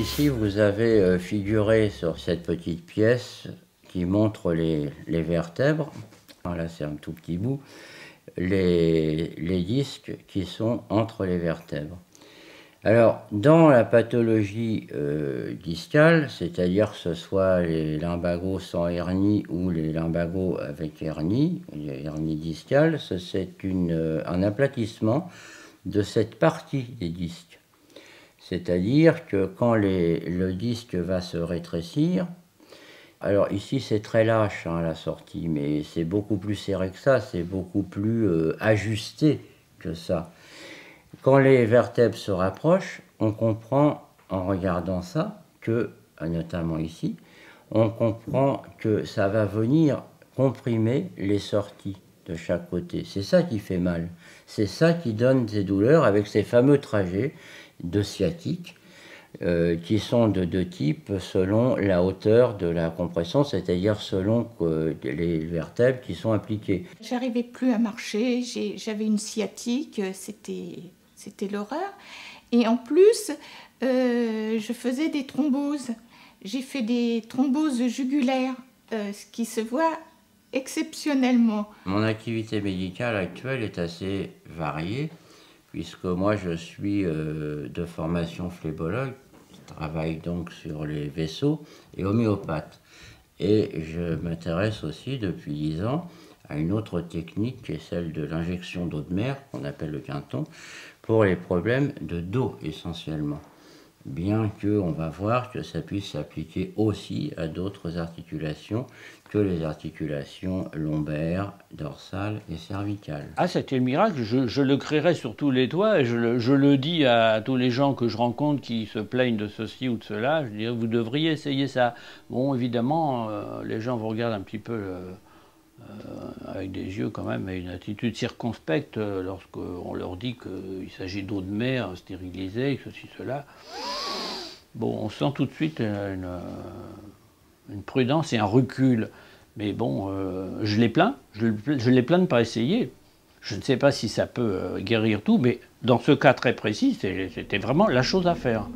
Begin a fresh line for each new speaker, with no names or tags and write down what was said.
ici, vous avez figuré sur cette petite pièce qui montre les vertèbres. Là, c'est un tout petit bout. Les disques qui sont entre les vertèbres. Alors, dans la pathologie discale, c'est-à-dire que ce soit les lumbagos sans hernie ou les lumbagos avec hernie, les hernies discales, c'est un aplatissement de cette partie des disques. C'est-à-dire que quand le disque va se rétrécir, alors ici c'est très lâche à la sortie, mais c'est beaucoup plus serré que ça, c'est beaucoup plus ajusté que ça. Quand les vertèbres se rapprochent, on comprend en regardant ça que, notamment ici, on comprend que ça va venir comprimer les sorties de chaque côté. C'est ça qui fait mal. C'est ça qui donne ces douleurs avec ces fameux trajets de sciatique qui sont de deux types selon la hauteur de la compression, c'est-à-dire selon les vertèbres qui sont impliquées.
J'arrivais plus à marcher, j'avais une sciatique, c'était l'horreur. Et en plus, je faisais des thromboses. J'ai fait des thromboses jugulaires, ce qui se voit exceptionnellement.
Mon activité médicale actuelle est assez variée, puisque moi je suis de formation phlébologue, je travaille donc sur les vaisseaux et homéopathe. Et je m'intéresse aussi depuis 10 ans à une autre technique qui est celle de l'injection d'eau de mer, qu'on appelle le quinton, pour les problèmes de dos essentiellement. Bien qu'on va voir que ça puisse s'appliquer aussi à d'autres articulations que les articulations lombaires, dorsales et cervicales.
Ah, c'était le miracle, je le créerai sur tous les toits et je le dis à tous les gens que je rencontre qui se plaignent de ceci ou de cela, je dis vous devriez essayer ça. Bon, évidemment, les gens vous regardent un petit peu avec des yeux quand même et une attitude circonspecte lorsqu'on leur dit qu'il s'agit d'eau de mer stérilisée, ceci, cela. Bon, on sent tout de suite une prudence et un recul. Mais bon, je les plains de ne pas essayer. Je ne sais pas si ça peut guérir tout, mais dans ce cas très précis, c'était vraiment la chose à faire.